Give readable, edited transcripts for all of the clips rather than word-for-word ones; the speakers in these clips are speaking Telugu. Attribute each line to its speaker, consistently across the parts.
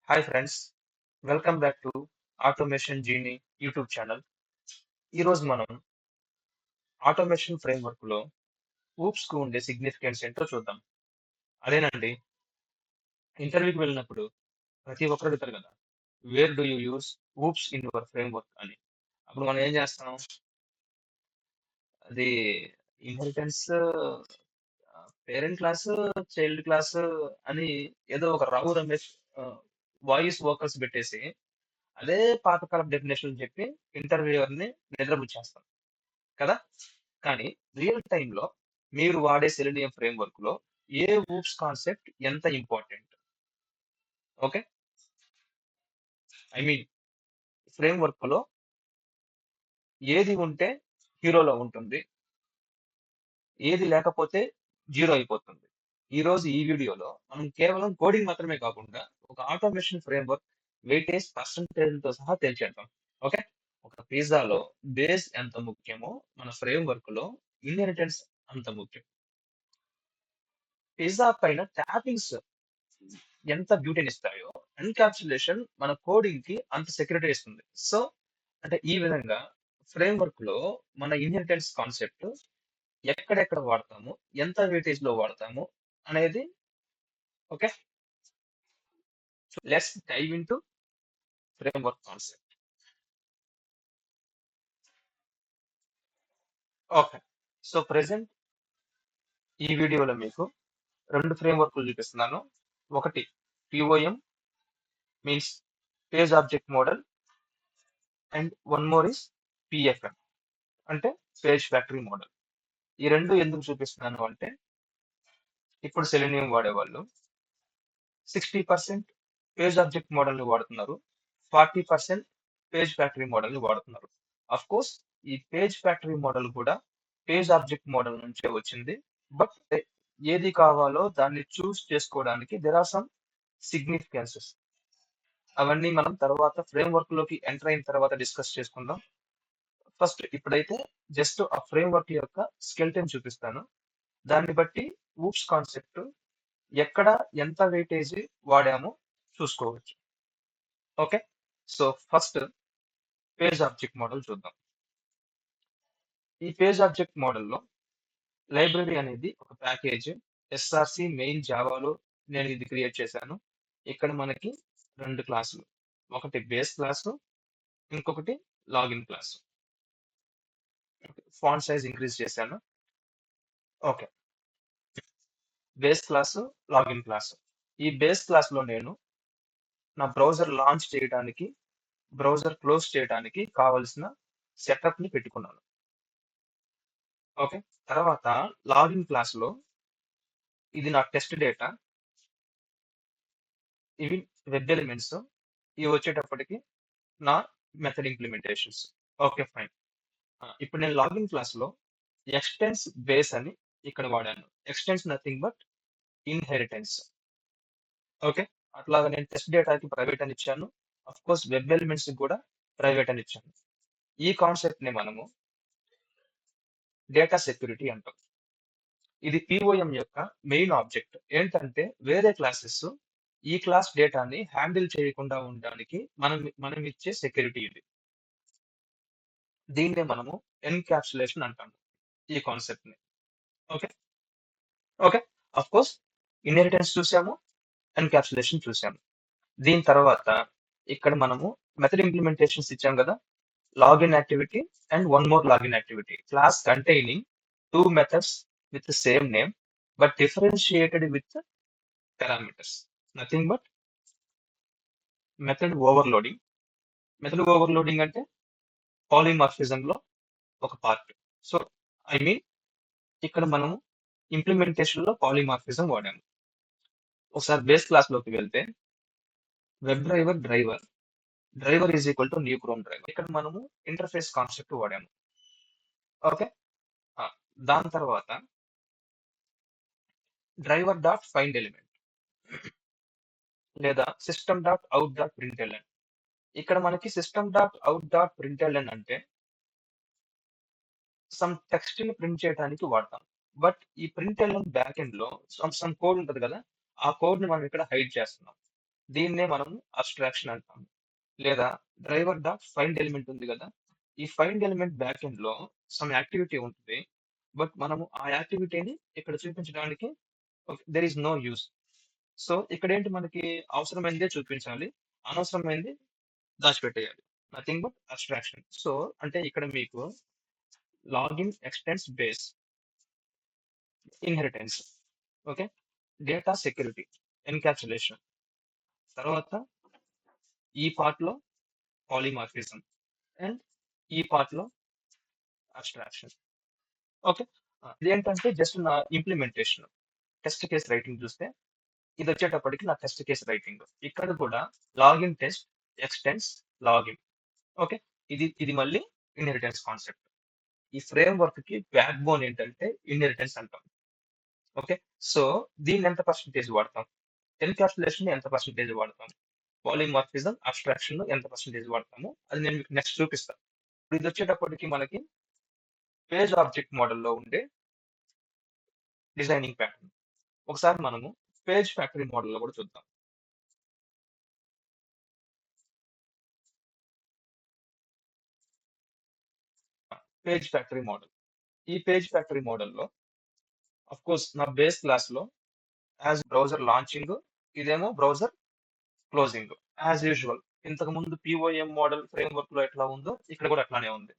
Speaker 1: Hi friends, welcome back to Automation Genie YouTube channel. ఈరోజు మనం ఆటోమేషన్ ఫ్రేమ్వర్క్ లో ఊప్స్ కు ఉండే సిగ్నిఫికెన్స్ ఏంటో చూద్దాం. అదేనండి, ఇంటర్వ్యూకి వెళ్ళినప్పుడు ప్రతి ఒక్కరు అడుగుతారు కదా, where do you use oops in your framework అని. అప్పుడు మనం ఏం చేస్తాం? అది inheritance, parent class, child class అని ఏదో ఒక రావు రమేష్ వాయిస్ వర్కర్స్ పెట్టేసి అదే పాతకాలపు డెఫినేషన్ చెప్పి ఇంటర్వ్యూయర్ ని నిద్రపుచ్చేస్తాం కదా. కానీ రియల్ టైంలో మీరు వాడే సెలీనియం ఫ్రేమ్వర్క్ లో ఏ ఊప్స్ కాన్సెప్ట్ ఎంత important? Okay, I mean framework లో ఏది ఉంటే హీరోలో ఉంటుంది, ఏది లేకపోతే జీరో అయిపోతుంది. ఈ రోజు ఈ వీడియోలో మనం కేవలం కోడింగ్ మాత్రమే కాకుండా ఒక ఆటోమేషన్ ఫ్రేమ్వర్క్ వెయిటేజ్ పర్సంటేజ్ తో సహా తేల్చేద్దాం. ఓకే, ఒక పిజ్జాలో బేస్ ఎంత ముఖ్యమో మన ఫ్రేమ్వర్క్ లో ఇన్హెరిటెన్స్ అంత ముఖ్యం. పిజ్జా పైన ట్యాపింగ్స్ ఎంత బ్యూటీని ఇస్తాయో ఎన్కాప్సులేషన్ మన కోడింగ్ కి అంత సెక్యూరిటీ ఇస్తుంది. సో అంటే ఈ విధంగా ఫ్రేమ్వర్క్ లో మన ఇన్హెరిటెన్స్ కాన్సెప్ట్ ఎక్కడెక్కడ వాడతాము, ఎంత వెయిటేజ్ లో వాడతాము అనేది. Okay, let's dive into framework concept. Okay, so present ఈ వీడియోలో మీకు రెండు ఫ్రేమ్వర్క్లు చూపిస్తున్నాను. ఒకటి POM, means page object model, and one more is PFM, అంటే పేజ్ ఫ్యాక్టరీ మోడల్. ఈ రెండు ఎందుకు చూపిస్తున్నాను అంటే, ఇప్పుడు సెలీనియం వాడేవాళ్ళు 60% పేజ్ ఆబ్జెక్ట్ మోడల్ ని వాడుతున్నారు, 40% పేజ్ ఫ్యాక్టరీ మోడల్ ని వాడుతున్నారు. అఫ్ కోర్స్ ఈ పేజ్ ఫ్యాక్టరీ మోడల్ కూడా పేజ్ ఆబ్జెక్ట్ మోడల్ నుంచే వచ్చింది. బట్ ఏది కావాలో దాన్ని చూస్ చేసుకోవడానికి దెర్ ఆర్ సమ్ సిగ్నిఫికెన్సెస్. అవన్నీ మనం తర్వాత ఫ్రేమ్వర్క్ లోకి ఎంటర్ అయిన తర్వాత డిస్కస్ చేసుకుందాం. ఫస్ట్ ఇప్పుడైతే జస్ట్ ఆ ఫ్రేమ్వర్క్ యొక్క స్కెల్టన్ చూపిస్తాను. దాన్ని బట్టి ఊప్స్ కాన్సెప్ట్ ఎక్కడ ఎంత వెయిటేజ్ వాడామో చూసుకోవచ్చు. Okay, so first page object model చూద్దాం. ఈ పేజ్ ఆబ్జెక్ట్ మోడల్లో లైబ్రరీ అనేది ఒక ప్యాకేజ్. ఎస్ఆర్సి మెయిన్ జావాలో నేను ఇది క్రియేట్ చేశాను. ఇక్కడ మనకి రెండు క్లాసులు, ఒకటి బేస్ క్లాసు, ఇంకొకటి login class. Font size increase చేశాను. Okay, base class, login class. ఈ బేస్ క్లాస్ లో నేను నా బ్రౌజర్ లాంచ్ చేయడానికి, బ్రౌజర్ క్లోజ్ చేయడానికి కావలసిన సెటప్ ని పెట్టుకున్నాను. ఓకే, తర్వాత లాగిన్ క్లాస్ లో ఇది నా టెస్ట్ డేటా, ఇవి వెబ్ ఎలిమెంట్స్, ఇవి వచ్చేటప్పటికి నా మెథడ్ ఇంప్లిమెంటేషన్స్. Okay fine. ఇప్పుడు నేను లాగిన్ క్లాస్ లో ఎక్స్టెన్స్ బేస్ అని ఇక్కడ వాడాను. ఎక్స్టెన్స్ నథింగ్ బట్ ఇన్హెరిటెన్స్. ఓకే, అట్లాగా నేను టెస్ట్ డేటాకి ప్రైవేట్ అని ఇచ్చాను. అఫ్ కోర్స్ వెబ్ ఎలిమెంట్స్ కూడా ప్రైవేట్ అని ఇచ్చాను. ఈ కాన్సెప్ట్ ని మనము డేటా సెక్యూరిటీ అంటాం. ఇది పిఓఎం యొక్క మెయిన్ ఆబ్జెక్ట్. ఏంటంటే వేరే క్లాసెస్ ఈ క్లాస్ డేటాని హ్యాండిల్ చేయకుండా ఉండడానికి మనం ఇచ్చే సెక్యూరిటీ ఇది. దీన్నే మనము ఎన్క్యాప్సులేషన్ అంటాము, ఈ కాన్సెప్ట్ ని. Okay, okay, of course inheritance చూసాము, ఎన్క్యాప్సులేషన్ చూసాము. దీని తర్వాత ఇక్కడ మనము మెథడ్ ఇంప్లిమెంటేషన్స్ ఇచ్చాం కదా, login activity and one more login activity. Class containing two methods with the same name but differentiated with the parameters. Nothing but method overloading. Method overloading అంటే పాలిమార్ఫిజం లో ఒక పార్ట్. సో ఐ మీన్ ఇక్కడ మనము ఇంప్లిమెంటేషన్ లో పాలిమార్ఫిజం వాడాము. ఒకసారి బేస్ క్లాస్ లోకి వెళ్తే web driver driver is equal to new chrome driver. ఇక్కడ మనము ఇంటర్ఫేస్ కాన్సెప్ట్ వాడాము. ఓకే, దాని తర్వాత డ్రైవర్ డాట్ ఫైండ్ ఎలిమెంట్ లేదా system dot out dot println. ఇక్కడ మనకి system dot out dot println అంటే సమ్ టెక్స్ట్ ని ప్రింట్ చేయడానికి వాడతాం. బట్ ఈ ప్రింట్ఎల్ఎన్ బ్యాక్ ఎండ్ లో సమ్ కోడ్ ఉంటది కదా, ఆ కోడ్ ని మనం ఇక్కడ హైడ్ చేస్తున్నాం. దీన్నే మనము అబ్స్ట్రాక్షన్ అంటాము. లేదా డ్రైవర్ డాట్ ఫైండ్ ఎలిమెంట్ ఉంది కదా! ఈ ఫైండ్ ఎలిమెంట్ బ్యాక్ ఎండ్‌లో సమ్ యాక్టివిటీ ఉంటుంది. బట్ మనము ఆ యాక్టివిటీని ఇక్కడ చూపించడానికి there is no use. So, ఇక్కడేంటి మనకి అవసరమైనదే చూపించాలి. అనవసరమైనది దాచిపెట్టేయాలి. Nothing but abstraction. సో, అంటే ఇక్కడ మీకు login extends base, inheritance. Okay. Data security, encapsulation. తర్వాత ఈ పార్ట్‌లో పాలిమార్ఫిజం అండ్ ఈ పార్ట్‌లో అబ్స్ట్రాక్షన్. ఓకే. ఇదేంటంటే జస్ట్ నా ఇంప్లిమెంటేషన్. టెస్ట్ కేస్ రైటింగ్ చూస్తే ఇదొచ్చేటప్పటికి నా టెస్ట్ కేస్ రైటింగ్. ఇక్కడ కూడా లాగిన్ టెస్ట్, ఎక్స్‌టెన్స్, లాగిన్. ఓకే. ఇది మళ్ళీ ఇన్‌హెరిటెన్స్ కాన్సెప్ట్. ఈ ఫ్రేమ్‌వర్క్‌కి బ్యాక్ బోన్ ఏంటంటే ఇన్‌హెరిటెన్స్ అంటాం. ఓకే. సో, దీన్ని ఎంత పర్సెంటేజ్ వాడతాం? ఎన్‌క్యాప్సులేషన్‌ని ఎంత పర్సెంటేజ్ వాడతాం? పాలిమార్ఫిజం, అబ్స్ట్రాక్షన్ ఎంత పర్సెంటేజ్ వాడతాము? అది నేను మీకు నెక్స్ట్ చూపిస్తాను. ఇదొచ్చేటప్పటికి మనకి పేజ్ ఆబ్జెక్ట్ మోడల్‌లో ఉండే డిజైనింగ్ ప్యాటర్న్. ఒకసారి మనము పేజ్ ఫ్యాక్టరీ మోడల్‌లో కూడా చూద్దాం. Page factory model. ఈ పేజ్ ఫ్యాక్టరీ మోడల్‌లో ఆఫ్‌కోర్స్ నా బేస్ క్లాస్‌లో బ్రౌజర్ లాంచింగ్, ఇదేమో బ్రౌజర్ క్లోజింగ్. As usual. ఇంతకుముందు పీఓఎం మోడల్ ఫ్రేమ్‌వర్క్‌లో ఎట్లా ఉందో ఇక్కడ కూడా అట్లానే ఉంది.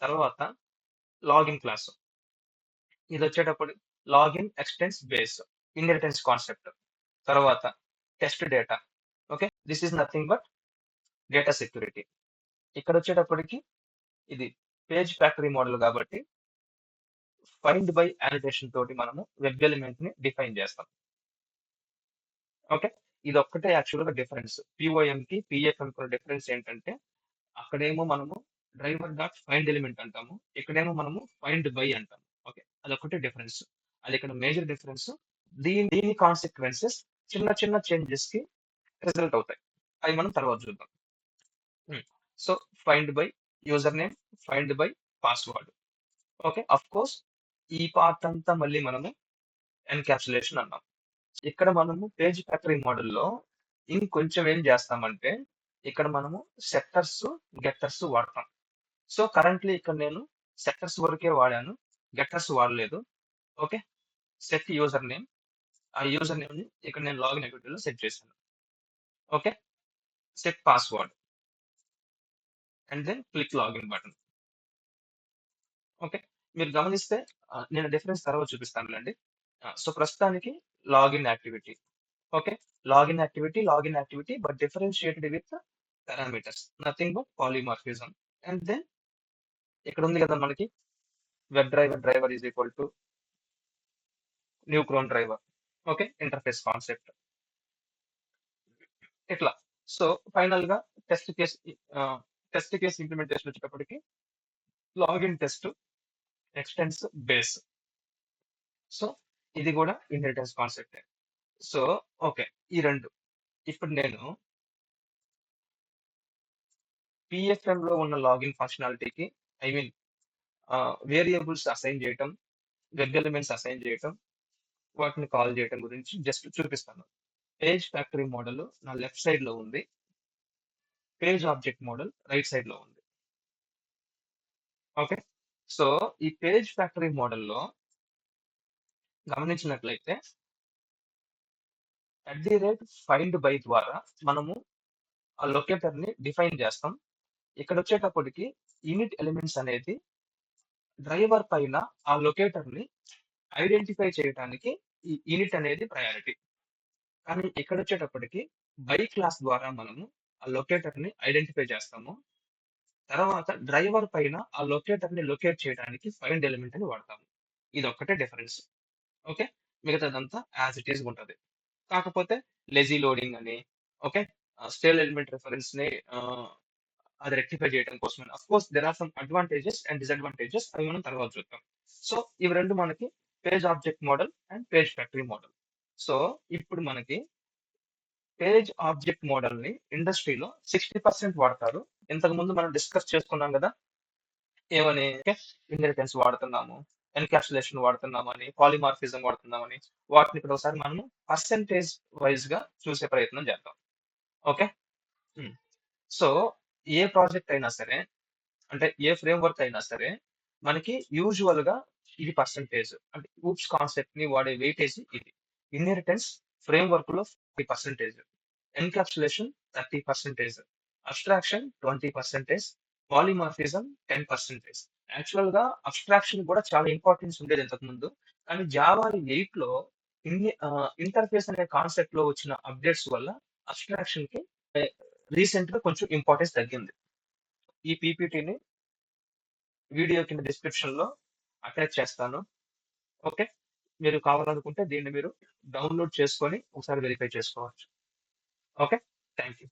Speaker 1: తర్వాత లాగిన్ క్లాస్. ఇదొచ్చేటప్పుడు login extends base, inheritance concept. తర్వాత test data. Okay. This is nothing but data security. ఇక్కడొచ్చేటప్పటికి ఇది పేజ్ ఫ్యాక్టరీ మోడల్ కాబట్టి ఫైండ్ బై యానోటేషన్ తోటి మనము వెబ్ ఎలిమెంట్‌ని డిఫైన్ చేస్తాం. ఓకే. ఇదొక్కటే యాక్చువల్‌గా డిఫరెన్స్. పీఓఎంకి, పీఎఫ్ఎంకి ఉన్న డిఫరెన్స్ ఏంటంటే అక్కడేమో మనము డ్రైవర్ డాట్ ఫైండ్ ఎలిమెంట్ అంటాము. ఇక్కడేమో మనము ఫైండ్ బై అంటాము. ఓకే. అదొక్కటే డిఫరెన్స్. అది ఇక్కడ మేజర్ డిఫరెన్స్. దీని కాన్సిక్వెన్సెస్ చిన్న చిన్న చేంజెస్‌కి రిజల్ట్ అవుతాయి. అవి మనం తర్వాత చూద్దాం. హ్మ్. So, find by user name, find by password. Okay. Of course ఈ పార్ట్ అంతా మళ్ళీ మనము ఎన్‌క్యాప్సులేషన్ అన్నాం. ఇక్కడ మనము పేజ్ ఫ్యాక్టరీ మోడల్‌లో ఇంకొంచెం ఏం చేస్తామంటే, ఇక్కడ మనము సెట్టర్స్, గెట్టర్స్ వాడతాం. సో, కరెంట్‌లీ ఇక్కడ నేను సెట్టర్స్ వరకే వాడాను. గెట్టర్స్ వాడలేదు. ఓకే. Set user name. ఆ యూజర్ నేమ్‌ని ఇక్కడ నేను లాగిన్ యాక్టివిటీలో సెట్ చేశాను. Okay. Set password and then click login button. Okay. మీరు గమనిస్తే నేను డిఫరెన్స్ తర్వాత చూపిస్తానులెండి. సో, ప్రస్తుతానికి login activity. Okay. Login activity but differentiated with parameters. Nothing but polymorphism. And then ఇక్కడ ఉంది కదా మనకి web driver is equal to new chrome driver. Okay. Interface concept. ఇట్లా. సో, ఫైనల్‌గా test case ah, test case implementation వచ్చేటప్పటికి login test, extends base. So, ఇది కూడా ఇన్‌హెరిటెన్స్ కాన్సెప్టే. So, okay. ఈ 2. ఇప్పుడు నేను పీఎఫ్ఎంలో ఉన్న లాగిన్ ఫంక్షనాలిటీకి ఐ మీన్ వేరియబుల్స్ అసైన్ చేయటం, వెబ్ ఎలిమెంట్స్ అసైన్ చేయటం, వాటిని కాల్ చేయటం గురించి జస్ట్ చూపిస్తాను. పేజ్ ఫ్యాక్టరీ మోడల్ నా లెఫ్ట్ సైడ్‌లో ఉంది. పేజ్ ఆబ్జెక్ట్ మోడల్ రైట్ సైడ్‌లో ఉంది. ఓకే. సో, ఈ పేజ్ ఫ్యాక్టరీ మోడల్‌లో గమనించినట్లయితే ఫైండ్ బై ద్వారా మనము ఆ లొకేటర్‌ని డిఫైన్ చేస్తాం. ఇక్కడొచ్చేటప్పటికి ఇనిట్ ఎలిమెంట్స్ అనేది డ్రైవర్ పైన ఆ లొకేటర్‌ని ఐడెంటిఫై చేయటానికి ఈ ఇనిట్ అనేది ప్రయారిటీ. కానీ ఇక్కడొచ్చేటప్పటికి బై క్లాస్ ద్వారా మనము ఆ లొకేటర్‌ని ఐడెంటిఫై చేస్తాము. తర్వాత డ్రైవర్ పైన ఆ లొకేటర్‌ని లొకేట్ చేయడానికి ఫైండ్ ఎలిమెంట్ అని వాడతాము. ఇదొక్కటే డిఫరెన్స్. ఓకే. మిగతాదంతా యాస్ ఇట్ ఈస్ ఉంటది. కాకపోతే లెజీ లోడింగ్ అని, ఓకే. స్టేల్ ఎలిమెంట్ రిఫరెన్స్‌ని అది రెక్టిఫై చేయడం కోసమని. Of course there are some advantages and disadvantages అవి మనం తర్వాత చూద్దాం. సో, ఇవి 2 మనకి page object model and page factory model. So, ఇప్పుడు మనకి పేజ్ ఆబ్జెక్ట్ మోడల్‌ని ఇండస్ట్రీలో 60% వాడతారు. ఇంతకుముందు మనం డిస్కస్ చేసుకున్నాం గదా! ఏమని ఇన్హెరిటెన్స్ వాడుతున్నాము, ఎన్‌క్యాప్సులేషన్ వాడుతున్నామని, పాలిమార్ఫిజం వాడుతున్నామని, వాటిని ఇక్కడ ఒకసారి మనము పర్సెంటేజ్ వైస్‌గా చూసే ప్రయత్నం చేద్దాం. ఓకే. హ్మ్. సో, ఏ ప్రాజెక్ట్ అయినా సరే, అంటే ఏ ఫ్రేమ్‌వర్క్ అయినా సరే, మనకి యూజువల్‌గా ఇది పర్సెంటేజ్. అంటే ఊప్స్ కాన్సెప్ట్‌ని వాడే వెయిటేజ్ ఇది. ఇన్హెరిటెన్స్ ఫ్రేమ్‌వర్క్‌లో 40%, ఎన్‌క్యాప్సులేషన్ 30%, అబ్స్ట్రాక్షన్ 20%, పాలిమార్ఫిజం 10%. యాక్చువల్‌గా అబ్స్ట్రాక్షన్ కూడా చాలా ఇంపార్టెన్స్ ఉండేది ఇంతకుముందు. కానీ జావా 8లో ఇంటర్ఫేస్ అనే కాన్సెప్ట్‌లో వచ్చిన అప్‌డేట్స్ వల్ల అబ్స్ట్రాక్షన్‌కి రీసెంట్‌గా కొంచెం ఇంపార్టెన్స్ తగ్గింది. ఈ పీపీటీని వీడియో కింద డిస్క్రిప్షన్‌లో అటాచ్ చేస్తాను. ఓకే. మీరు కావాలనుకుంటే దీన్ని మీరు డౌన్‌లోడ్ చేసుకొని ఒకసారి వెరిఫై చేసుకోవచ్చు. ఓకే. Thank you.